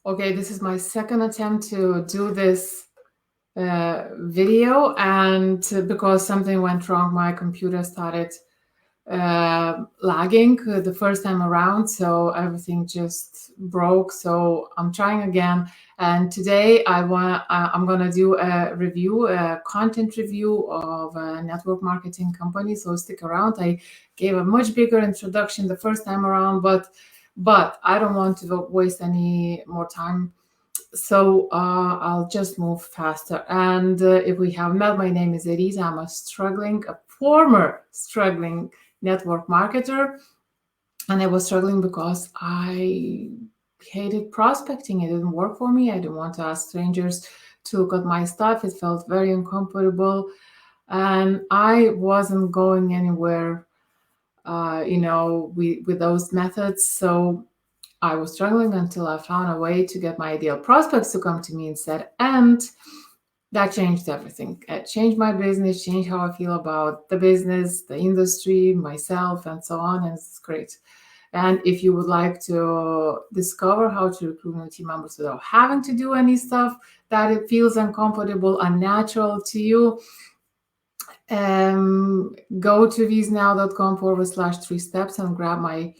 Okay, this is my second attempt to do this video, and because something went wrong, my computer started lagging the first time around, so everything just broke. So I'm trying again, and today I'm gonna do a review, a content review of a network marketing company. So stick around. I gave a much bigger introduction the first time around, but I don't want to waste any more time. So I'll just move faster. And if we have met, my name is Elise. I'm a former struggling network marketer. And I was struggling because I hated prospecting. It didn't work for me. I didn't want to ask strangers to look at my stuff. It felt very uncomfortable. And I wasn't going anywhere, with those methods. So I was struggling until I found a way to get my ideal prospects to come to me instead. And that changed everything. It changed my business, changed how I feel about the business, the industry, myself, and so on. And it's great. And if you would like to discover how to recruit new team members without having to do any stuff that it feels uncomfortable, unnatural to you, go to visnow.com/3 steps and grab my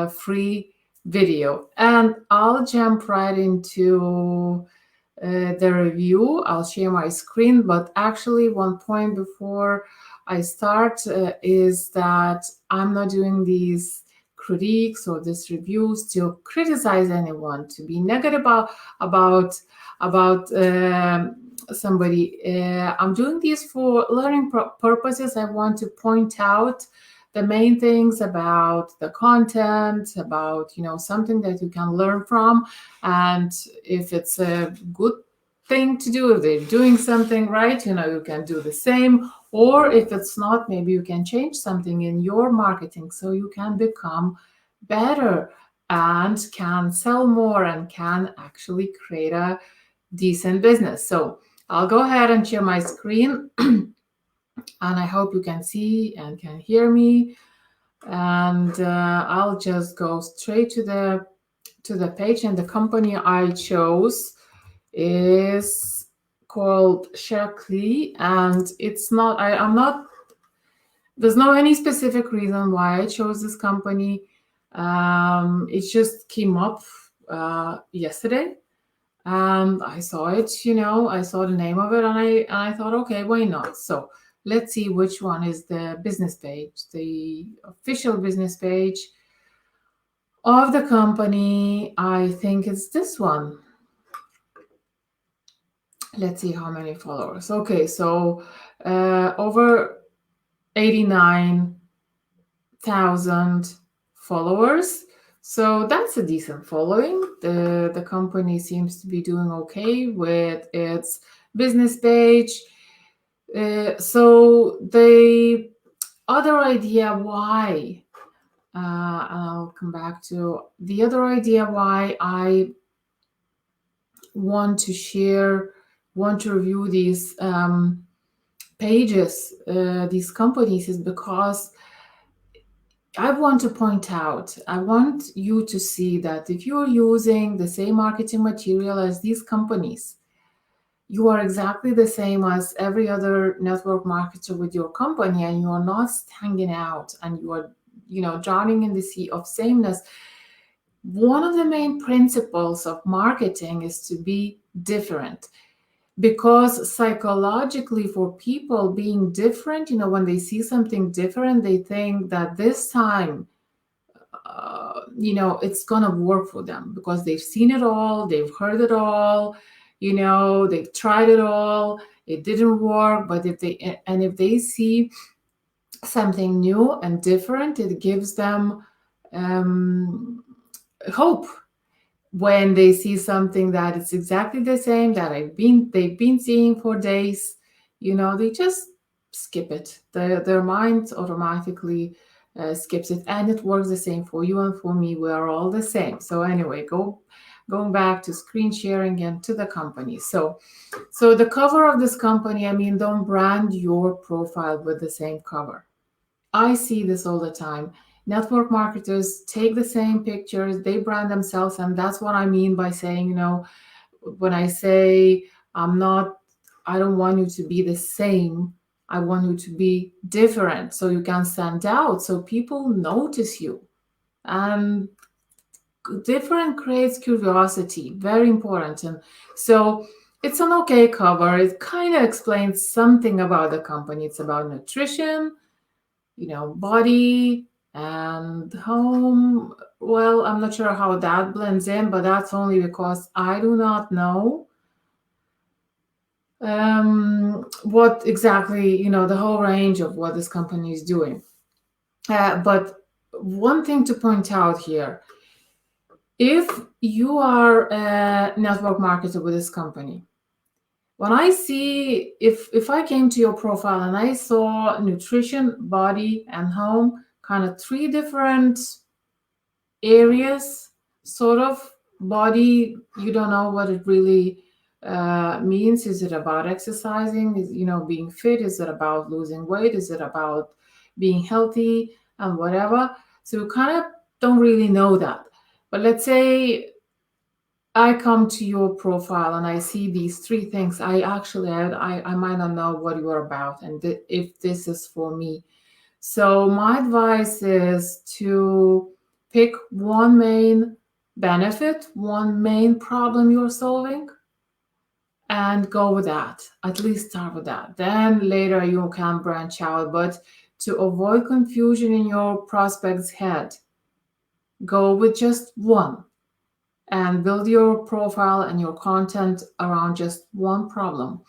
free video. And I'll jump right into the review. I'll share my screen, but actually one point before I start is that I'm not doing these critiques or these reviews to criticize anyone, to be negative about somebody. I'm doing these for learning purposes. I want to point out the main things about the content, about something that you can learn from, and if it's a good thing to do, if they're doing something right, you can do the same. Or if it's not, maybe you can change something in your marketing so you can become better and can sell more and can actually create a decent business. So I'll go ahead and share my screen and I hope you can see and can hear me. And I'll just go straight to the page. And the company I chose is called Shaklee, and there's no any specific reason why I chose this company. It just came up yesterday, and I saw it. I saw the name of it, and I thought, okay, why not? So let's see which one is the business page, the official business page of the company. I think it's this one. Let's see how many followers. Okay, so over 89,000 followers. So that's a decent following. The company seems to be doing okay with its business page. So the other idea why, I'll come back to the other idea why I want to review these pages, these companies, is because I want to point out, I want you to see that if you're using the same marketing material as these companies, you are exactly the same as every other network marketer with your company, and you are not standing out, and you are, drowning in the sea of sameness. One of the main principles of marketing is to be different, because psychologically, for people, being different, when they see something different, they think that this time it's gonna work for them, because they've seen it all, they've heard it all, they've tried it all, it didn't work. But if they see something new and different, it gives them hope. When they see something that is exactly the same that they've been seeing for days, they just skip it. Their mind automatically skips it, and it works the same for you and for me. We are all the same. So anyway, going back to screen sharing and to the company. So the cover of this company, don't brand your profile with the same cover. I see this all the time. Network marketers take the same pictures, they brand themselves, and that's what I mean by saying, when I say I'm not, I don't want you to be the same. I want you to be different so you can stand out, so people notice you. And different creates curiosity, very important. And so it's an okay cover. It kind of explains something about the company. It's about nutrition, body and home. Well, I'm not sure how that blends in, but that's only because I do not know what exactly, the whole range of what this company is doing. But one thing to point out here, if you are a network marketer with this company, when I see, if I came to your profile and I saw nutrition, body, and home, kind of three different areas, sort of. Body, you don't know what it really means. Is it about exercising? Is, being fit? Is it about losing weight? Is it about being healthy and whatever? So you kind of don't really know that. But let's say I come to your profile and I see these three things. I might not know what you are about and if this is for me. So my advice is to pick one main benefit, one main problem you're solving, and go with that. At least start with that. Then later you can branch out. But to avoid confusion in your prospect's head, go with just one and build your profile and your content around just one problem.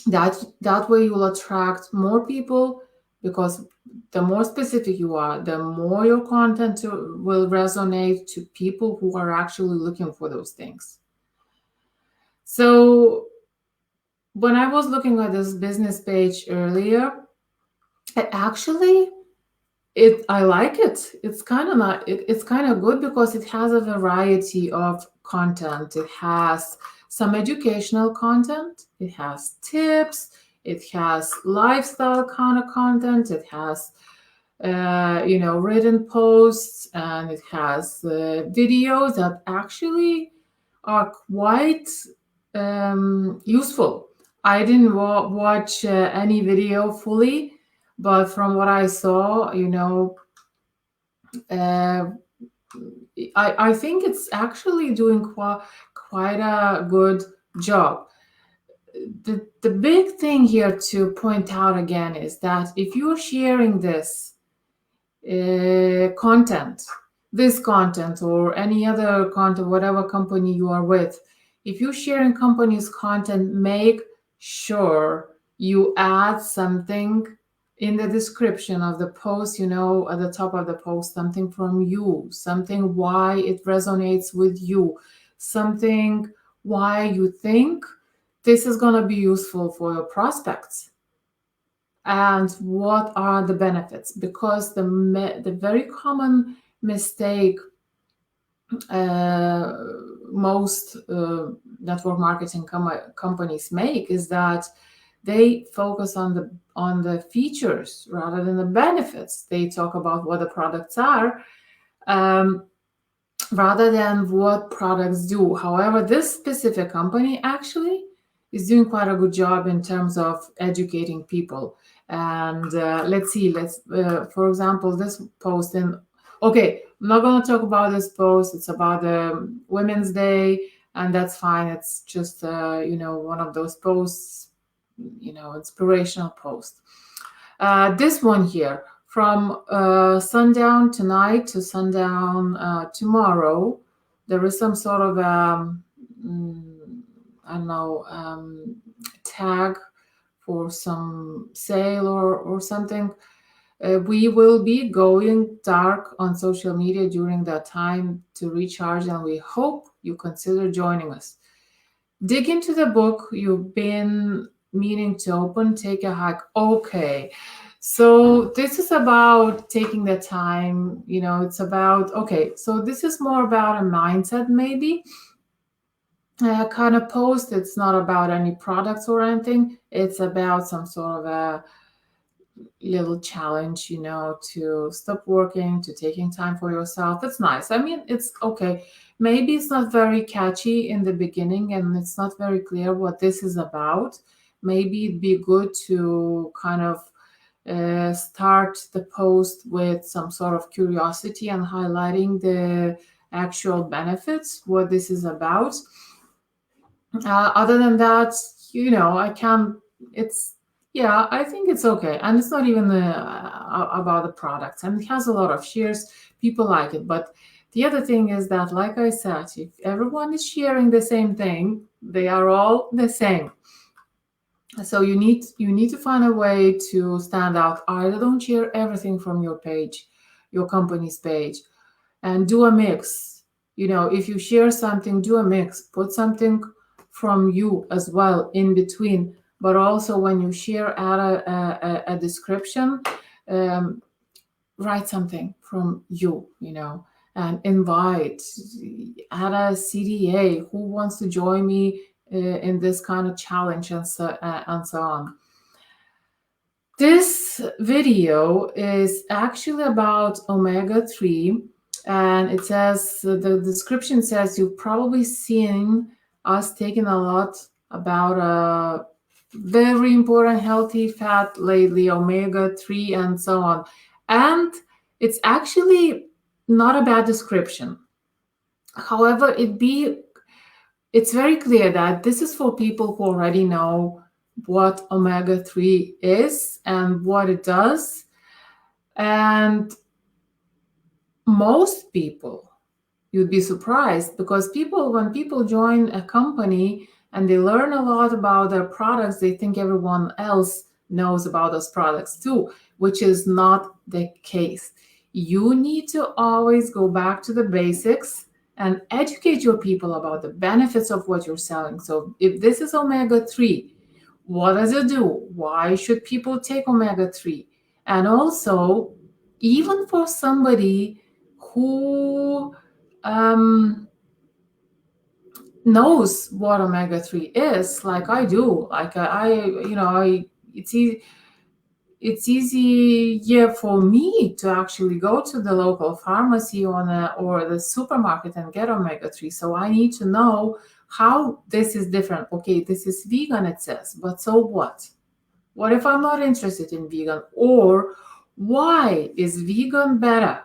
That way you'll attract more people, because the more specific you are, the more your content will resonate to people who are actually looking for those things. So when I was looking at this business page earlier, actually I like it. It's kind of not. It's kind of good because it has a variety of content. It has some educational content. It has tips. It has lifestyle kind of content. It has, written posts, and it has videos that actually are quite useful. I didn't watch any video fully, but from what I saw, uh, I think it's actually doing quite a good job. The big thing here to point out again is that if you're sharing content, this content or any other content, whatever company you are with, if you're sharing company's content, make sure you add something in the description of the post, at the top of the post, something from you, something why it resonates with you, something why you think this is going to be useful for your prospects, and what are the benefits. Because the very common mistake most network marketing companies make is that they focus on the features rather than the benefits. They talk about what the products are, rather than what products do. However, this specific company actually is doing quite a good job in terms of educating people. And let's see, for example, this post okay, I'm not going to talk about this post. It's about Women's Day, and that's fine. It's just, one of those posts, inspirational post. This one here, from sundown tonight to sundown tomorrow, there is some sort of, I don't know, tag for some sale or something. We will be going dark on social media during that time to recharge, and we hope you consider joining us. Dig into the book you've been meaning to open, take a hike. Okay. So this is about taking the time, it's about, okay, so this is more about a mindset, maybe kind of post. It's not about any products or anything. It's about some sort of a little challenge, to stop working, to taking time for yourself. It's nice. I mean, it's okay. Maybe it's not very catchy in the beginning and it's not very clear what this is about. Maybe it'd be good to kind of start the post with some sort of curiosity and highlighting the actual benefits, what this is about. Other than that, I can't. It's Yeah, I think it's okay, and it's not even about the products, and it has a lot of shares. People like it, but the other thing is that, like I said, if everyone is sharing the same thing, they are all the same. So you need to find a way to stand out. Either don't share everything from your page, your company's page, and do a mix. If you share something, do a mix. Put something from you as well in between. But also, when you share, add a description. Um, Write something from you. And invite. Add a CDA. Who wants to join me in this kind of challenge, and so on. This video is actually about omega-3, and it says, the description says, you've probably seen us taking a lot about a very important healthy fat lately, omega-3 and so on. And it's actually not a bad description. However, it's very clear that this is for people who already know what omega-3 is and what it does. And most people, you'd be surprised, because when people join a company and they learn a lot about their products, they think everyone else knows about those products too, which is not the case. You need to always go back to the basics and educate your people about the benefits of what you're selling. So if this is omega-3, what does it do? Why should people take omega-3? And also, even for somebody who knows what omega-3 is, like I do, like it's easier for me to actually go to the local pharmacy or the supermarket and get omega-3. So I need to know how this is different. Okay, this is vegan, it says, but so what? What if I'm not interested in vegan? Or why is vegan better?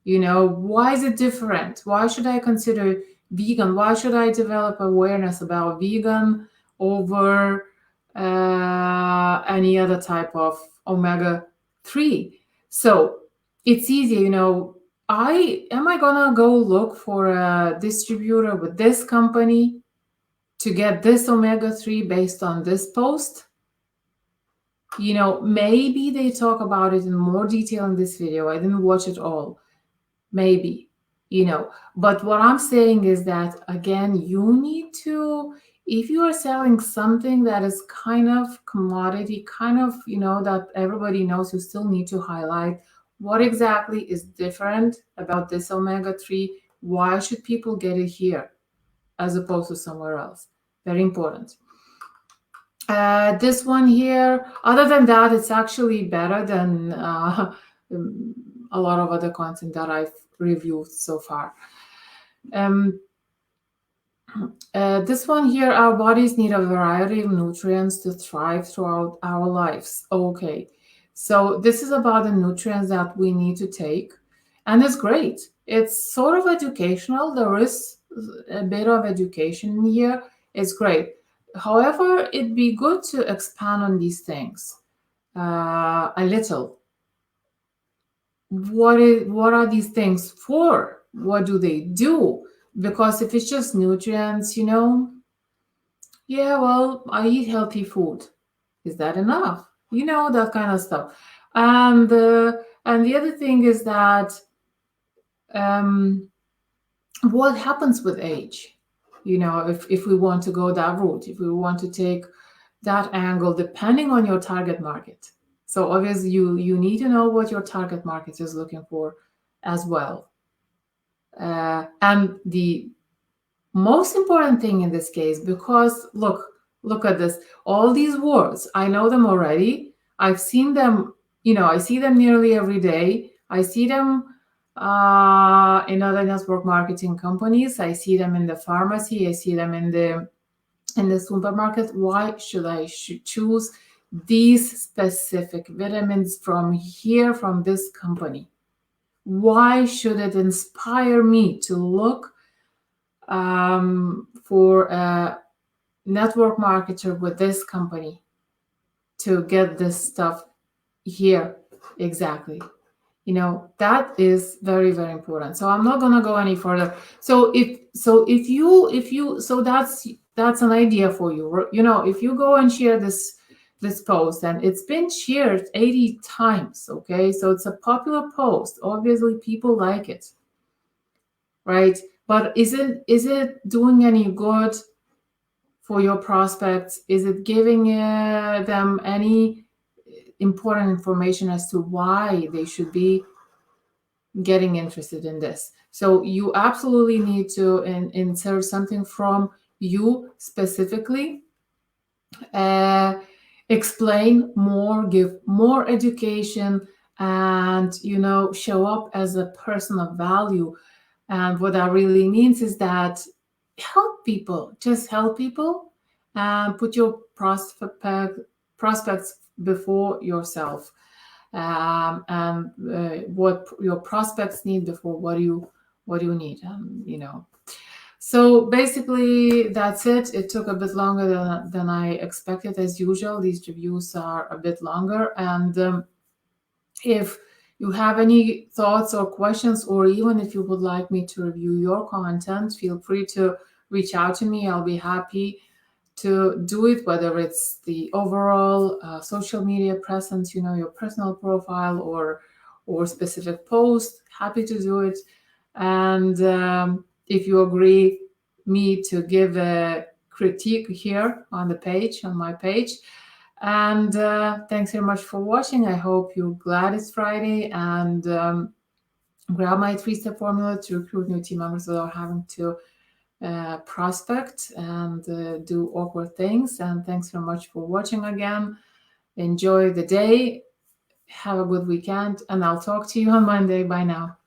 Why is it different? Why should I consider vegan? Why should I develop awareness about vegan over any other type of omega-3? So it's easy, am I gonna go look for a distributor with this company to get this omega-3 based on this post? Maybe they talk about it in more detail in this video. I didn't watch it all. Maybe, but what I'm saying is that, again, you need to, if you are selling something that is kind of commodity, kind of, that everybody knows, you still need to highlight what exactly is different about this omega-3. Why should people get it here as opposed to somewhere else? Very important. This one here, other than that, it's actually better than a lot of other content that I've reviewed so far. This one here, our bodies need a variety of nutrients to thrive throughout our lives. Okay, so this is about the nutrients that we need to take, and it's great. It's sort of educational. There is a bit of education in here. It's great. However, it'd be good to expand on these things a little. What are these things for? What do they do? Because if it's just nutrients, yeah, well, I eat healthy food. Is that enough? That kind of stuff. And the other thing is that what happens with age? If we want to go that route, if we want to take that angle, depending on your target market. So obviously you need to know what your target market is looking for as well. And the most important thing in this case, because look at this, all these words, I know them already. I've seen them, I see them nearly every day. I see them in other network marketing companies. I see them in the pharmacy. I see them in the supermarket. Why should I choose these specific vitamins from here, from this company? Why should it inspire me to look for a network marketer with this company to get this stuff here? Exactly. That is very, very important. So I'm not going to go any further. So that's an idea for you. If you go and share this post, and it's been shared 80 times, okay? So it's a popular post. Obviously people like it, right? But is it doing any good for your prospects? Is it giving them any important information as to why they should be getting interested in this? So you absolutely need to insert something from you specifically, explain more, give more education, and show up as a person of value. And what that really means is that just help people, and put your prospects before yourself, and what your prospects need before what you need. So basically, that's it. It took a bit longer than I expected. As usual, these reviews are a bit longer. And if you have any thoughts or questions, or even if you would like me to review your content, feel free to reach out to me. I'll be happy to do it, whether it's the overall social media presence, your personal profile, or specific post. Happy to do it. And if you agree me to give a critique here on my page. And thanks very much for watching. I hope you're glad it's Friday, and grab my 3-step formula to recruit new team members without having to prospect and do awkward things. And thanks very much for watching again. Enjoy the day. Have a good weekend, and I'll talk to you on Monday. Bye now.